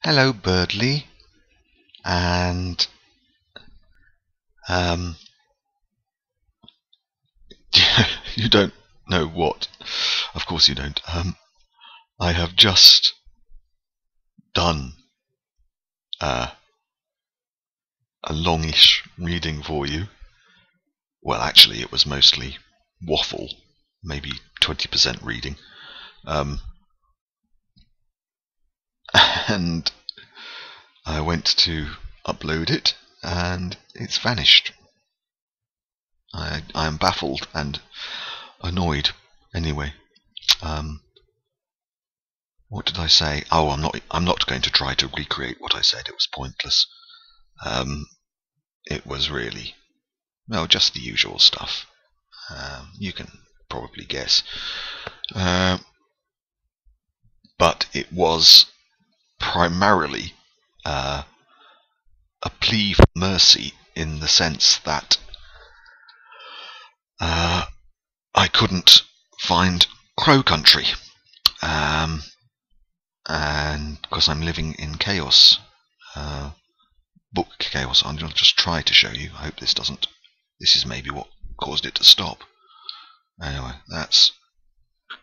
Hello, Birdley, and um, you don't know what? Of course you don't. I have just done uh, a longish reading for you. Well, actually, it was mostly waffle, maybe 20% reading, and I went to upload it, and it's vanished. I am baffled and annoyed. Anyway, what did I say? Oh, I'm not going to try to recreate what I said. It was pointless. It was really, well, just the usual stuff. You can probably guess. But it was primarily a plea for mercy in the sense that I couldn't find Crow Country. And because I'm living in chaos, book chaos, I'm going to just try to show you. I hope this doesn't. This is maybe what caused it to stop. Anyway, that's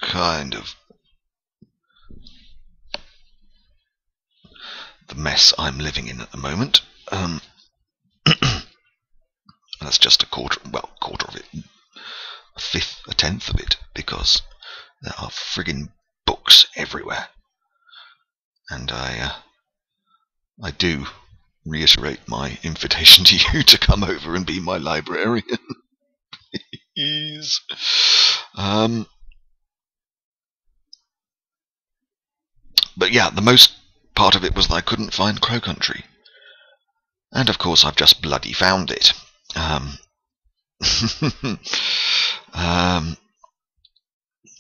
kind of the mess I'm living in at the moment. That's just a quarter of it, a fifth, a tenth of it, because there are friggin' books everywhere. And I do reiterate my invitation to you to come over and be my librarian. Please. But yeah, the most part of it was that I couldn't find Crow Country. And of course I've just bloody found it.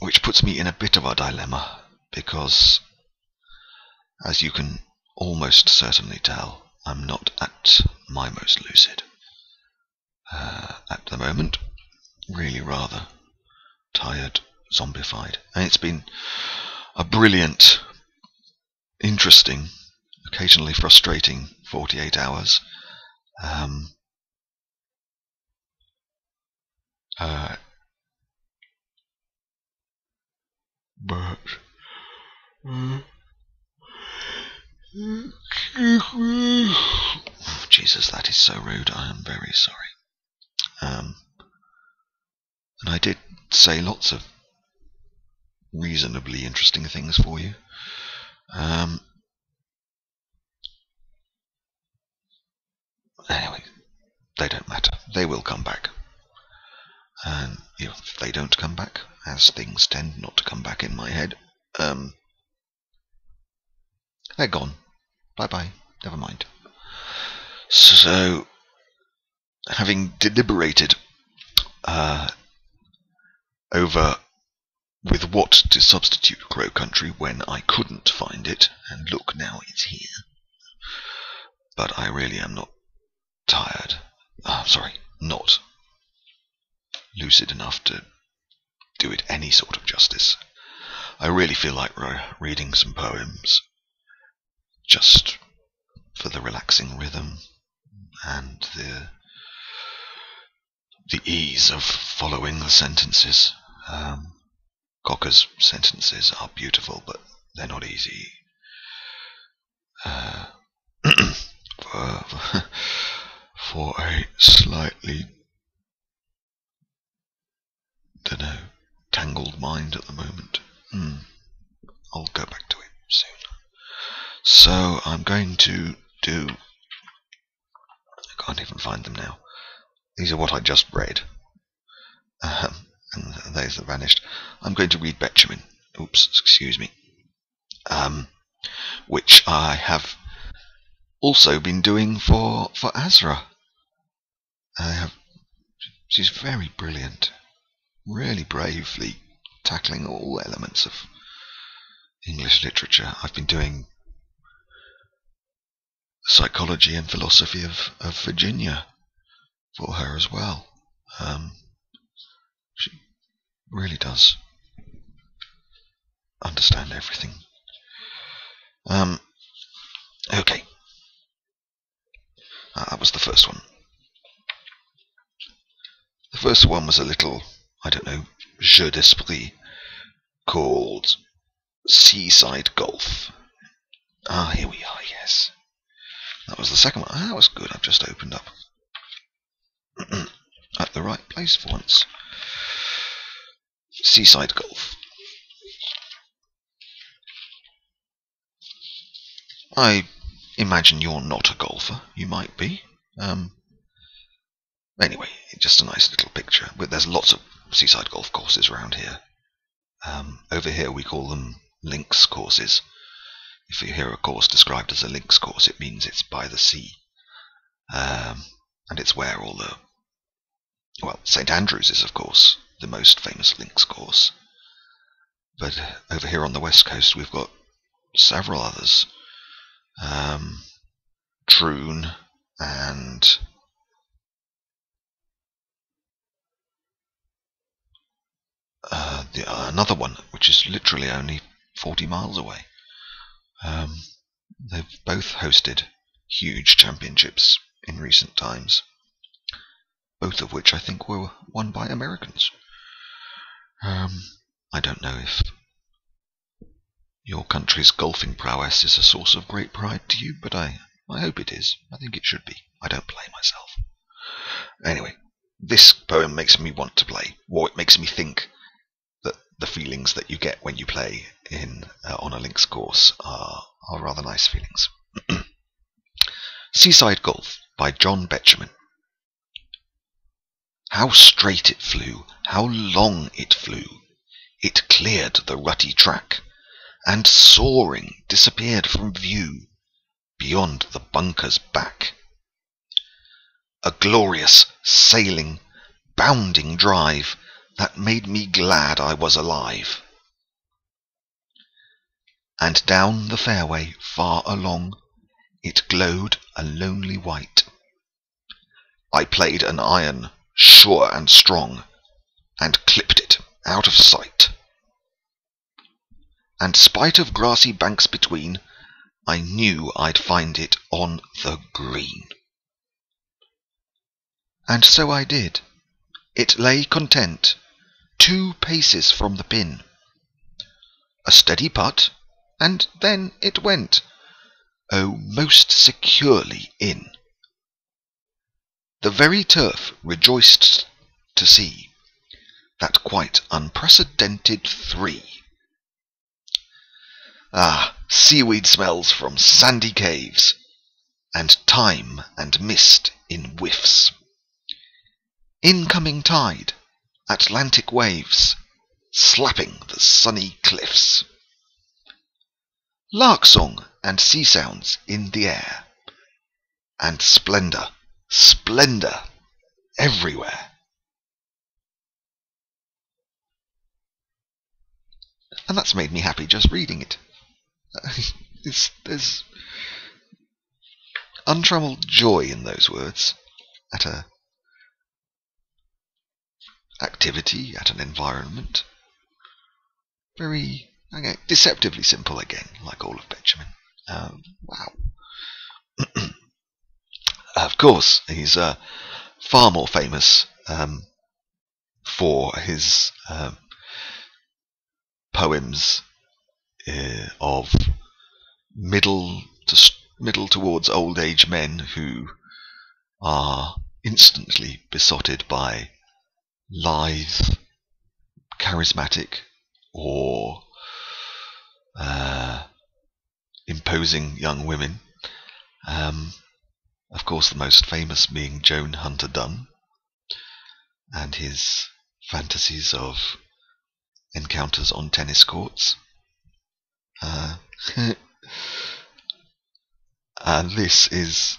Which puts me in a bit of a dilemma, because as you can almost certainly tell, I'm not at my most lucid at the moment. Really rather tired, zombified. And it's been a brilliant, interesting, occasionally frustrating 48 hours. But Jesus, that is so rude. I am very sorry. And I did say lots of reasonably interesting things for you. Anyway, they don't matter. They will come back. And if they don't come back, as things tend not to come back in my head, they're gone. Bye-bye. Never mind. So, having deliberated over with what to substitute Crow Country when I couldn't find it, and look, now it's here. But I really am not tired. Not lucid enough to do it any sort of justice. I really feel like reading some poems, just for the relaxing rhythm and the ease of following the sentences. Cocker's sentences are beautiful, but they're not easy. For a slightly, tangled mind at the moment. I'll go back to it soon. So I'm going to do. I can't even find them now. These are what I just read. And those have vanished. I'm going to read Betjeman. Oops, excuse me. Which I have also been doing for Azra. She's very brilliant, really bravely tackling all elements of English literature. I've been doing psychology and philosophy of Virginia for her as well. She really does understand everything. first one. The first one was a little, I don't know, jeu d'esprit called Seaside Golf. Ah, here we are, yes. That was the second one. Ah, that was good. I've just opened up at the right place for once. Seaside Golf. I imagine you're not a golfer. You might be. Anyway, just a nice little picture. But there's lots of seaside golf courses around here. Over here we call them links courses. If you hear a course described as a links course, it means it's by the sea. And it's where all the... Well, St Andrews is, of course, the most famous links course. But over here on the west coast we've got several others. Troon and... another one, which is literally only 40 miles away. They've both hosted huge championships in recent times, both of which I think were won by Americans. I don't know if your country's golfing prowess is a source of great pride to you, but I hope it is. I think it should be. I don't play myself. Anyway, this poem makes me want to play, or it makes me think that the feelings that you get when you play on a links course are rather nice feelings. Seaside Golf by John Betjeman. How straight it flew, how long it flew. It cleared the rutty track, and soaring disappeared from view beyond the bunker's back. A glorious sailing, bounding drive that made me glad I was alive. And down the fairway far along it glowed a lonely white. I played an iron, sure and strong, and clipped it out of sight. And spite of grassy banks between, I knew I'd find it on the green. And so I did. It lay content, 2 paces from the pin. A steady putt, and then it went, oh, most securely in. The very turf rejoiced to see that quite unprecedented 3. Ah, seaweed smells from sandy caves, and thyme and mist in whiffs. Incoming tide, Atlantic waves, slapping the sunny cliffs. Lark song and sea sounds in the air, and splendour, splendour everywhere. And that's made me happy just reading it. There's untrammeled joy in those words at a activity, at an environment. Very deceptively simple again, like all of Betjeman. Wow. Of course, he's far more famous for his poems of middle towards old age men who are instantly besotted by lithe, charismatic, or imposing young women. Of course, the most famous being Joan Hunter Dunn and his fantasies of encounters on tennis courts. And this is,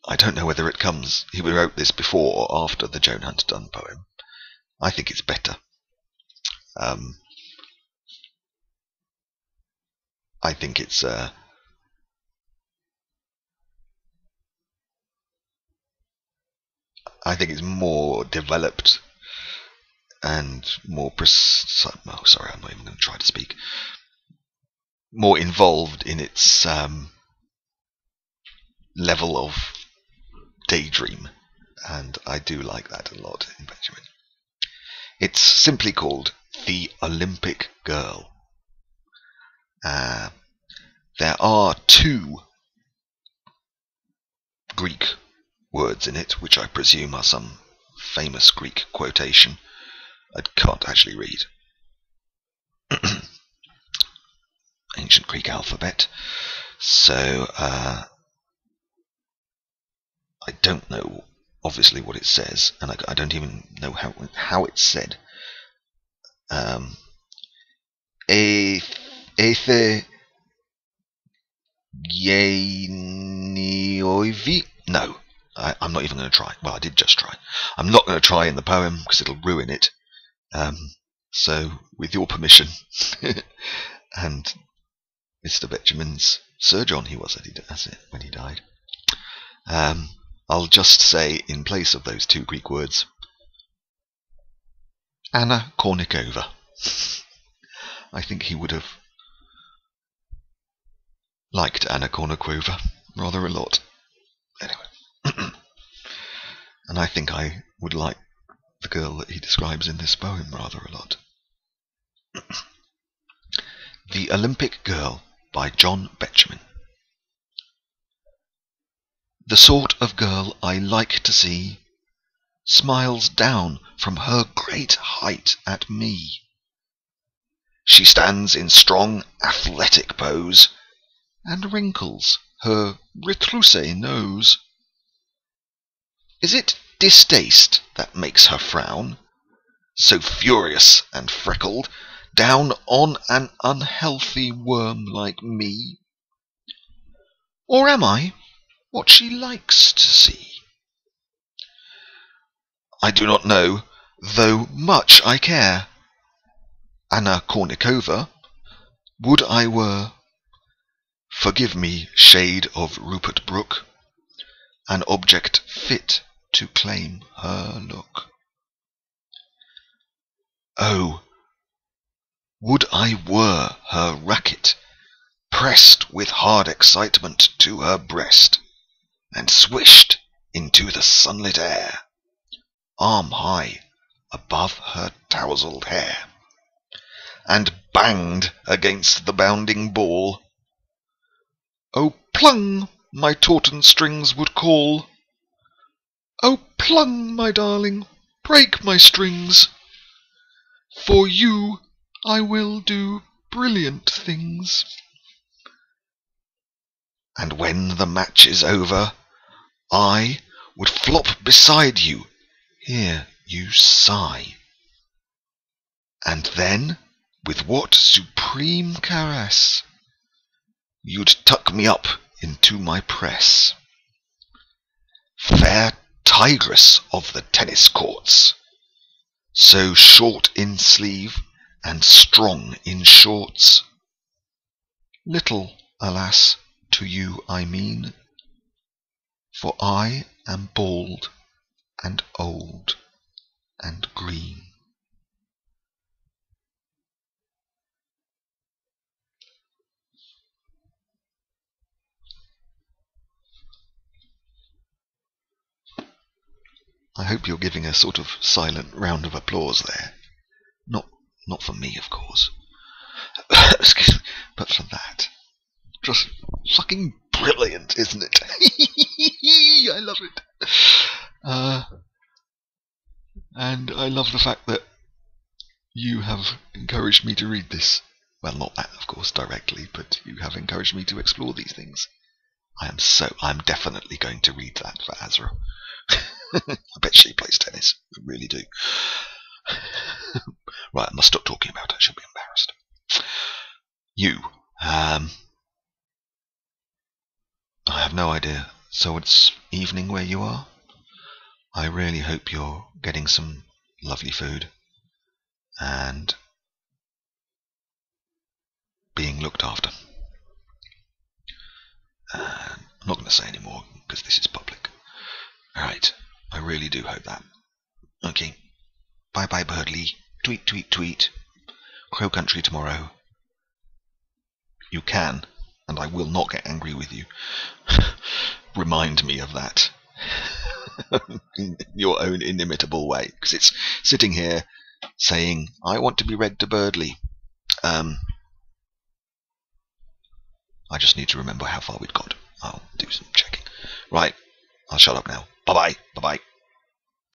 I don't know whether it comes, he wrote this before or after the Joan Hunter Dunn poem. I think it's better. I think it's more developed and more precise. Oh, sorry, I'm not even going to try to speak. More involved in its level of daydream, and I do like that a lot in Betjeman. It's simply called The Olympic Girl. There are 2 Greek words in it, which I presume are some famous Greek quotation. I can't actually read ancient Greek alphabet, so I don't know obviously what it says, and I don't even know how it's said. Ethe Yenioivi. No, I'm not even going to try. Well, I did just try. I'm not going to try in the poem because it'll ruin it. So, with your permission, and Mr. Betjeman's Sir John, he was when he died. I'll just say, in place of those 2 Greek words, Anna Kournikova. I think he would have liked Anna Kournikova rather a lot. Anyway. And I think I would like the girl that he describes in this poem rather a lot. The Olympic Girl by John Betjeman. The sort of girl I like to see smiles down from her great height at me. She stands in strong athletic pose and wrinkles her retroussé nose. Is it distaste that makes her frown, so furious and freckled, down on an unhealthy worm like me? Or am I what she likes to see? I do not know, though much I care. Anna Kournikova, would I were, forgive me, shade of Rupert Brooke, an object fit to claim her look. Oh, would I were her racket, pressed with hard excitement to her breast, and swished into the sunlit air, arm high above her tousled hair, and banged against the bounding ball. Oh, plung, my tautened strings would call. Oh, plung, my darling, break my strings. For you I will do brilliant things. And when the match is over, I would flop beside you, hear you sigh. And then, with what supreme caress, you'd tuck me up into my press. Fair tigress of the tennis courts, so short in sleeve and strong in shorts. Little, alas, to you I mean, for I am bald and old and green. I hope you're giving a sort of silent round of applause there. Not for me, of course. Excuse me, but for that. Just fucking brilliant, isn't it? I love it. And I love the fact that you have encouraged me to read this. Well, not that, of course, directly, but you have encouraged me to explore these things. I'm definitely going to read that for Azra. I bet she plays tennis. I really do. Right, I must stop talking about it. She'll be embarrassed. You. I have no idea. So it's evening where you are? I really hope you're getting some lovely food and being looked after. I'm not going to say any more because this is public. Alright, I really do hope that. Okay. Bye bye, Birdly. Tweet, tweet, tweet. Crow Country tomorrow. You can, and I will not get angry with you. Remind me of that. in your own inimitable way, because it's sitting here saying, I want to be read to Birdley. I just need to remember how far we'd got. I'll do some checking. Right, I'll shut up now. Bye-bye. Bye-bye.